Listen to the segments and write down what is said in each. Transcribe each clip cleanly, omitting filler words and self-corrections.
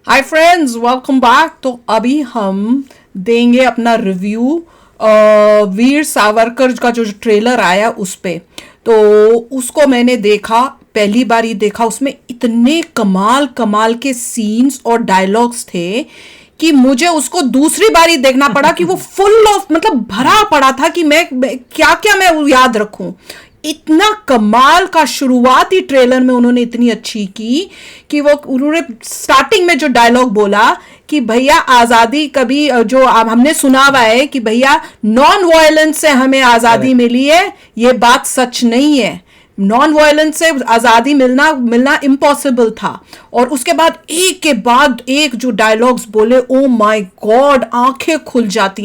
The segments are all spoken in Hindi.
Hi friends, welcome back. तो अभी हम देंगे अपना रिव्यू वीर सावरकर का जो ट्रेलर आया उस पे। तो उसको मैंने देखा, पहली बार ही देखा। उसमें इतने कमाल कमाल के सीन्स और डायलॉग्स थे कि मुझे उसको दूसरी बार ही देखना पड़ा कि वो फुल ऑफ मतलब भरा पड़ा था कि मैं क्या क्या मैं याद रखूं। इतना कमाल का शुरुआती ट्रेलर में उन्होंने इतनी अच्छी की कि वो उन्होंने स्टार्टिंग में जो डायलॉग बोला कि भैया आजादी कभी जो हमने सुना हुआ है कि भैया नॉन वायलेंस से हमें आजादी मिली है, ये बात सच नहीं है। नॉन वायलेंस से आजादी मिलना मिलना इम्पॉसिबल था। और उसके बाद एक जो डायलॉग्स बोले, ओ माय गॉड, आंखें खुल जाती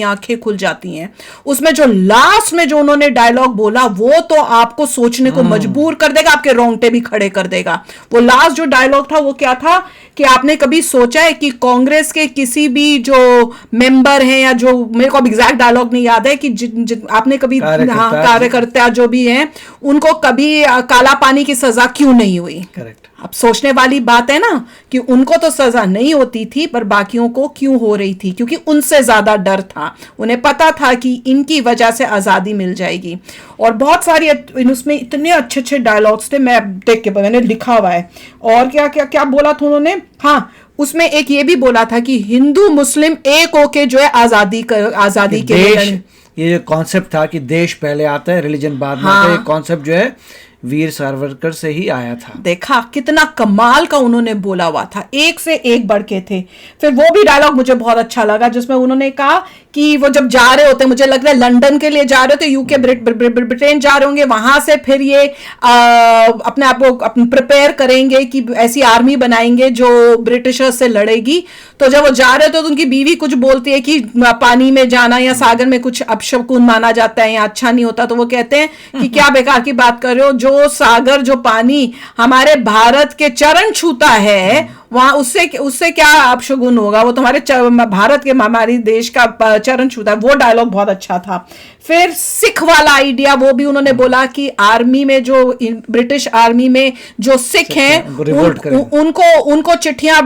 हैं। उसमें जो लास्ट में जो उन्होंने डायलॉग बोला वो तो आपको सोचने को मजबूर कर देगा, आपके रोंगटे भी खड़े कर देगा। वो लास्ट जो डायलॉग था वो क्या था कि आपने कभी सोचा है कि कांग्रेस के किसी भी जो मेंबर हैं, या जो मेरे को अब एग्जैक्ट डायलॉग नहीं याद है, कि आपने कभी कार्यकर्ता जो भी हैं उनको कभी काला पानी की सजा क्यों नहीं हुई। करेक्ट। अब सोचने वाली बात है ना कि उनको तो सजा नहीं होती थी पर बाकियों को क्यों हो रही थी, क्योंकि उनसे ज्यादा डर था। उन्हें पता था कि इनकी वजह से आजादी मिल जाएगी। और बहुत सारी उसमें इतने अच्छे अच्छे डायलॉग्स थे, मैं देख के मैंने लिखा हुआ है। और क्या क्या क्या बोला था उन्होंने, हाँ उसमें एक ये भी बोला था कि हिंदू मुस्लिम एक होके जो है आजादी के लिए, ये जो कॉन्सेप्ट था कि देश पहले आता है रिलीजन बाद में आता है, ये कॉन्सेप्ट जो है वीर सावरकर से ही आया था। देखा कितना कमाल का उन्होंने बोला हुआ था, एक से एक बढ़ के थे। फिर वो भी डायलॉग मुझे बहुत अच्छा लगा जिसमें उन्होंने कहा कि वो जब जा रहे होते, मुझे लग रहा है लंदन के लिए जा रहे होते, यूके ब्रिटेन जा रहे होंगे, वहां से फिर ये अपने आप को प्रिपेयर करेंगे कि ऐसी आर्मी बनाएंगे जो ब्रिटिशर्स से लड़ेगी। तो जब वो जा रहे थे तो उनकी बीवी कुछ बोलती है कि पानी में जाना या सागर में कुछ अपशकुन माना जाता है या अच्छा नहीं होता। तो वो कहते हैं कि क्या बेकार की बात कर रहे हो, जो सागर जो पानी हमारे भारत के चरण छूता है वहां उससे क्या अपशगुन होगा, वो तुम्हारे भारत के हमारे देश का चरण छूता है। वो डायलॉग बहुत अच्छा था। फिर सिख वाला आइडिया वो भी उन्होंने बोला कि आर्मी में जो ब्रिटिश आर्मी में जो सिख हैं उनको चिट्ठियां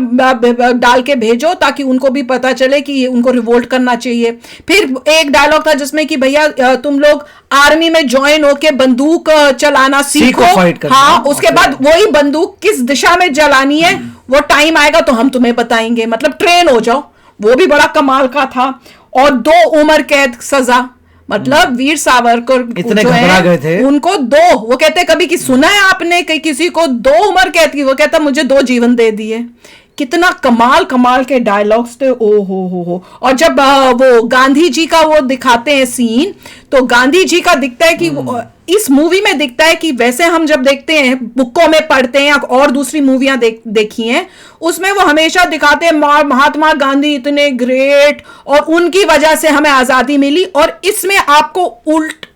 डाल के भेजो ताकि उनको भी पता चले कि उनको रिवोल्ट करना चाहिए। फिर एक डायलॉग था जिसमें कि भैया तुम लोग आर्मी में ज्वाइन होके बंदूक चलाना सीखो। हाँ, उसके बाद वही बंदूक किस दिशा में चलानी है वो टाइम आएगा तो हम तुम्हें बताएंगे, मतलब ट्रेन हो जाओ। वो भी बड़ा कमाल का था। और 2 उम्र कैद सजा, मतलब वीर सावरकर इतने घबरा गए थे उनको 2, वो कहते कभी कि सुना है आपने कि किसी को 2 उम्र कैद की, वो कहता मुझे 2 जीवन दे दिए। कितना कमाल कमाल के डायलॉग्स थे, ओ हो। और जब वो गांधी जी का वो दिखाते हैं सीन, तो गांधी जी का दिखता है कि इस मूवी में दिखता है कि वैसे हम जब देखते हैं बुकों में पढ़ते हैं और दूसरी मूवियां देखी हैं उसमें वो हमेशा दिखाते हैं महात्मा गांधी इतने ग्रेट और उनकी वजह से हमें आजादी मिली। और इसमें आपको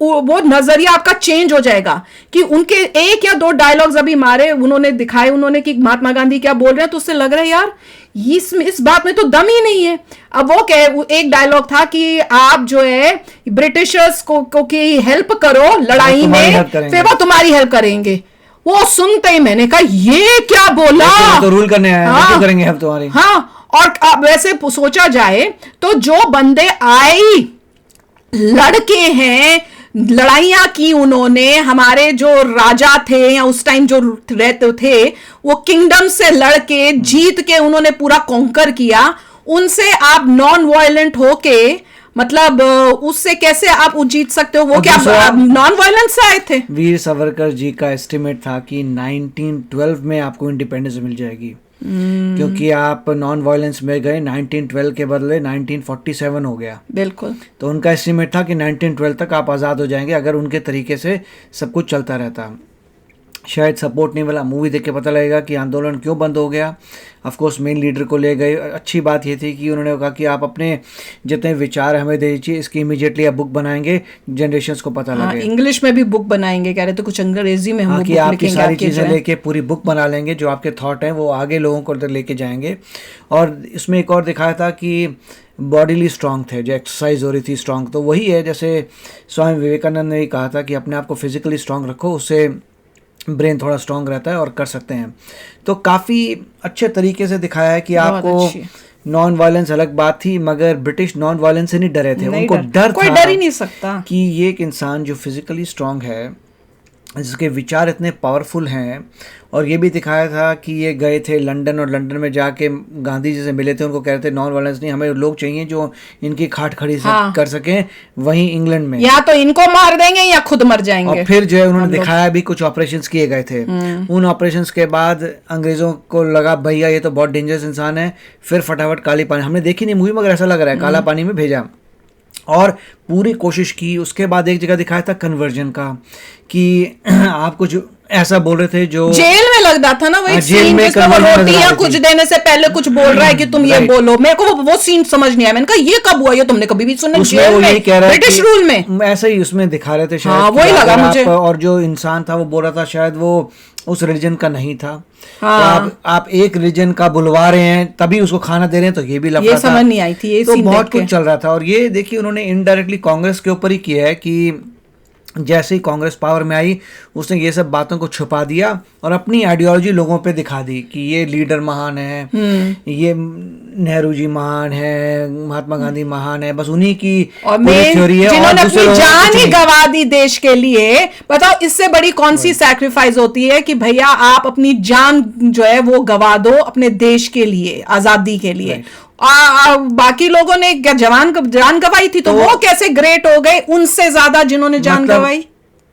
वो नजरिया आपका चेंज हो जाएगा कि उनके 1 या 2 डायलॉग्स अभी मारे उन्होंने दिखाए उन्होंने कि महात्मा गांधी क्या बोल रहे हैं, तो उससे लग रहा है यार इस बात में तो दम ही नहीं है। अब वो एक डायलॉग था कि आप जो है ब्रिटिशर्स को की हेल्प करो लड़ाई में, फिर वो तुम्हारी हेल्प करेंगे। वो सुनते ही मैंने कहा ये क्या बोला, तो रूल करने आए हैं, तो करेंगे हेल्प तुम्हारी। हाँ, और वैसे सोचा जाए तो जो बंदे आई लड़के हैं, लड़ाइयां की उन्होंने, हमारे जो राजा थे या उस टाइम जो रहते थे वो किंगडम से लड़के जीत के उन्होंने पूरा कॉन्कर किया। उनसे आप नॉन वायलेंट होके मतलब उससे कैसे आप जीत सकते हो? वो क्या नॉन वायलेंस से आए थे? वीर सावरकर जी का एस्टिमेट था कि 1912 में आपको इंडिपेंडेंस मिल जाएगी, क्योंकि आप नॉन वायलेंस में गए। 1912 के बदले 1947 हो गया। बिल्कुल। तो उनका एस्टिमेट था कि 1912 तक आप आज़ाद हो जाएंगे अगर उनके तरीके से सब कुछ चलता रहता। शायद सपोर्ट नहीं मिला। मूवी देख के पता लगेगा कि आंदोलन क्यों बंद हो गया। ऑफ कोर्स मेन लीडर को ले गए। अच्छी बात ये थी कि उन्होंने कहा कि आप अपने जितने विचार हमें दे दीजिए, इसकी इमीडिएटली आप बुक बनाएंगे, जनरेशंस को पता लगे। इंग्लिश में भी बुक बनाएंगे कह रहे तो कुछ अंग्रेजी में हम कि आपकी सारी चीज़ें लेके पूरी बुक बना लेंगे, जो आपके थॉट हैं वो आगे लोगों को लेके जाएंगे। और इसमें एक और दिखाया था कि बॉडीली स्ट्रांग थे, जो एक्सरसाइज हो रही थी स्ट्रांग। तो वही है जैसे स्वामी विवेकानंद ने कहा था कि अपने आप को फिजिकली स्ट्रांग रखो, उससे ब्रेन थोड़ा स्ट्रांग रहता है और कर सकते हैं। तो काफ़ी अच्छे तरीके से दिखाया है कि आपको नॉन वायलेंस अलग बात थी, मगर ब्रिटिश नॉन वायलेंस से नहीं डरे थे, उनको डर कोई था, डर ही नहीं सकता कि ये एक इंसान जो फिजिकली स्ट्रांग है, जिसके विचार इतने पावरफुल हैं। और ये भी दिखाया था कि ये गए थे लंदन और लंदन में जाके गांधी जी से मिले थे, उनको कह रहे थे नॉन वायलेंस नहीं, हमें लोग चाहिए जो इनकी खाट खड़ी कर सकें। वहीं इंग्लैंड में या तो इनको मार देंगे या खुद मर जाएंगे। और फिर जो है उन्होंने दिखाया भी, कुछ ऑपरेशंस किए गए थे। उन ऑपरेशंस के बाद अंग्रेजों को लगा भैया ये तो बहुत डेंजरस इंसान है, फिर फटाफट काली पानी, हमने देखी नहीं मूवी मगर ऐसा लग रहा है, काला पानी में भेजा और पूरी कोशिश की। उसके बाद एक जगह दिखाया था कन्वर्जन का, कि आप कुछ ऐसा बोल रहे थे जो जेल में लग रहा था ना, वही सीन जिसमें वो रोटियां कुछ देने से पहले कुछ बोल रहा है कि तुम ये बोलो। मेरे को वो सीन समझ नहीं आया, मैंने कहा ये कब हुआ, ये तुमने कभी भी सुना? जेल में, ब्रिटिश रूल में ऐसा ही उसमें दिखा रहे थे शायद। हाँ, वही लगा मुझे। और जो इंसान था वो बोल रहा था शायद वो उस रिलीजन का नहीं था। हाँ। तो आप एक रिलीजन का बुलवा रहे हैं तभी उसको खाना दे रहे हैं, तो ये भी लफड़ा था, समझ नहीं आई थी। ये तो बहुत कुछ चल रहा था। और ये देखिए उन्होंने इनडायरेक्टली कांग्रेस के ऊपर ही किया है कि जैसे ही कांग्रेस पावर में आई उसने ये सब बातों को छुपा दिया और अपनी आइडियोलॉजी लोगों पे दिखा दी कि ये लीडर महान है, ये नेहरू जी महान है, महात्मा गांधी महान है, बस उन्हीं की थ्योरी है। जिन्होंने अपनी जान ही गंवा दी देश के लिए। बताओ इससे बड़ी कौन सी सैक्रिफाइस होती है कि भैया आप अपनी जान जो है वो गंवा दो अपने देश के लिए, आजादी के लिए। बाकी लोगों ने क्या जान गंवाई थी, तो वो कैसे ग्रेट हो गए उनसे ज्यादा जिन्होंने जान गंवाई?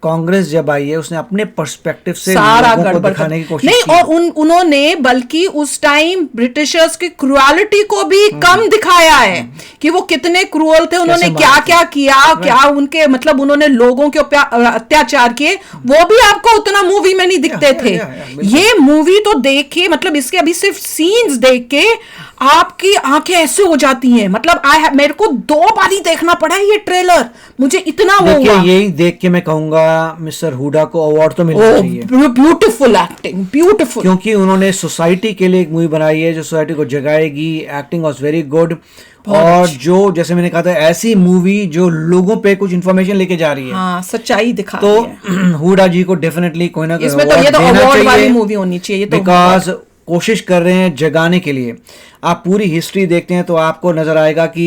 कांग्रेस जब आई है उसने अपने पर्सपेक्टिव से सारा लोगों को दिखाने की कोशिश नहीं की। और उन्होंने बल्कि उस टाइम ब्रिटिशर्स की क्रूअलिटी को भी कम दिखाया है कि वो कितने क्रूअल थे, उन्होंने क्या क्या किया, क्या उनके मतलब उन्होंने लोगों के अत्याचार किए, वो भी आपको उतना मूवी में नहीं दिखते थे। ये मूवी तो देख के मतलब इसके अभी सिर्फ सीन्स देख के आपकी आंखें ऐसे हो जाती हैं। मतलब मेरे को 2 बार ही देखना पड़ा है ये ट्रेलर, मुझे इतना वो हुआ। यही देख के मैं कहूंगा मिस्टर हुडा को अवार्ड तो मिलना चाहिए। ब्यूटीफुल एक्टिंग, ब्यूटीफुल, क्योंकि उन्होंने सोसाइटी के लिए एक मूवी बनाई है जो सोसाइटी को जगाएगी। Acting was very good. और जो जैसे मैंने कहा था ऐसी मूवी जो लोगों पे कुछ इंफॉर्मेशन लेके जा रही है, हाँ, सच्चाई दिखा तो हुडा जी को डेफिनेटली कोई ना कोई इसमें तो ये तो अवार्ड वाली मूवी होनी चाहिए। तो बिकॉज कोशिश कर रहे हैं जगाने के लिए। आप पूरी हिस्ट्री देखते हैं तो आपको नजर आएगा कि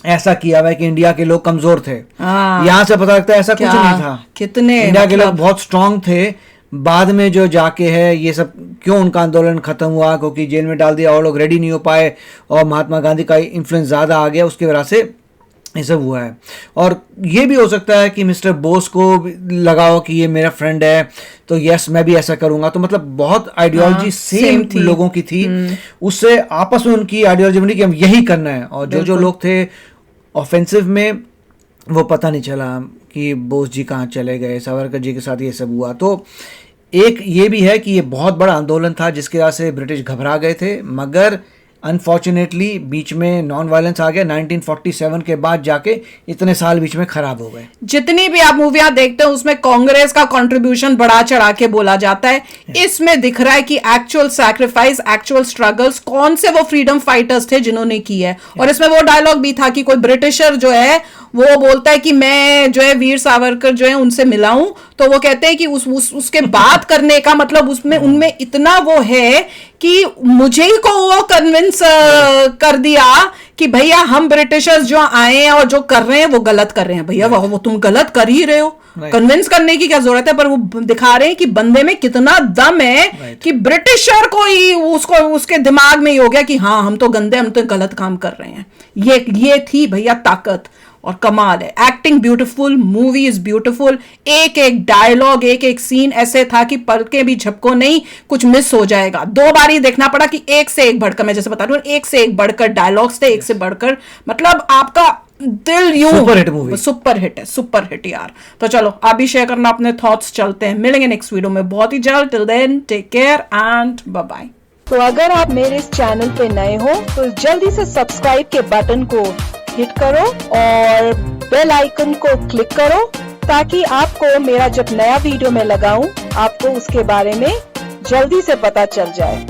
ऐसा किया हुआ है कि इंडिया के लोग कमजोर थे। यहाँ से पता लगता है ऐसा कुछ नहीं था। कितने इंडिया के लोग बहुत स्ट्रांग थे। बाद में जो जाके है ये सब क्यों उनका आंदोलन खत्म हुआ, क्योंकि जेल में डाल दिया और लोग रेडी नहीं हो पाए और महात्मा गांधी का इन्फ्लुएंस ज्यादा आ गया, उसकी वजह से ये सब हुआ है। और ये भी हो सकता है कि मिस्टर बोस को लगाओ कि ये मेरा फ्रेंड है तो यस मैं भी ऐसा करूंगा। तो मतलब बहुत आइडियोलॉजी सेम थी लोगों की थी, उससे आपस में उनकी आइडियोलॉजी बनी कि हम यही करना है। और जो लोग थे ऑफेंसिव में वो पता नहीं चला कि बोस जी कहाँ चले गए, सावरकर जी के साथ ये सब हुआ। तो एक ये भी है कि ये बहुत बड़ा आंदोलन था जिसकी वजह से ब्रिटिश घबरा गए थे, मगर अनफॉर्चुनेटली बीच में नॉन वायलेंस आ गया। 1947 के बाद जाके इतने साल बीच में खराब हो गए। जितनी भी आप मूवियां देखते हैं उसमें कांग्रेस का कंट्रीब्यूशन बढ़ा चढ़ा के बोला जाता है। इसमें दिख रहा है कि एक्चुअल सैक्रिफाइस, एक्चुअल स्ट्रगल्स कौन से वो फ्रीडम फाइटर्स थे जिन्होंने की है। और इसमें वो डायलॉग भी था कि कोई ब्रिटिशर जो है वो बोलता है कि मैं जो है वीर सावरकर जो है उनसे मिला हूं, तो वो कहते हैं कि उसके बात करने का मतलब उसमें उनमें इतना वो है कि मुझे ही को वो कन्विंस कर दिया कि भैया हम ब्रिटिशर्स जो आए हैं और जो कर रहे हैं वो गलत कर रहे हैं। भैया वो तुम गलत कर ही रहे हो, कन्विंस करने की क्या जरूरत है। पर वो दिखा रहे हैं कि बंदे में कितना दम है कि ब्रिटिशर को ही उसको उसके दिमाग में ही हो गया कि हाँ हम तो गंदे, हम तो गलत काम कर रहे हैं। ये थी भैया ताकत और कमाल है। Acting beautiful, movie is beautiful, एक एक डायलॉग, एक एक सीन ऐसे था कि पढ़ के भी झपको नहीं, कुछ मिस हो जाएगा। 2 बार ही देखना पड़ा कि एक से एक बढ़कर, मैं जैसे बता रही हूँ, एक से एक बढ़कर डायलॉग्स थे, एक से बढ़कर मतलब आपका दिल यूं super hit movie, super hit है, सुपर हिट यार। तो चलो आप भी शेयर करना अपने थॉट्स। चलते हैं, मिलेंगे नेक्स्ट वीडियो में बहुत ही जल्द। Till then take care and bye bye. तो अगर आप मेरे इस चैनल पे नए हो तो जल्दी से सब्सक्राइब के बटन को हिट करो और बेल आइकन को क्लिक करो ताकि आपको मेरा जब नया वीडियो मैं लगाऊं आपको उसके बारे में जल्दी से पता चल जाए।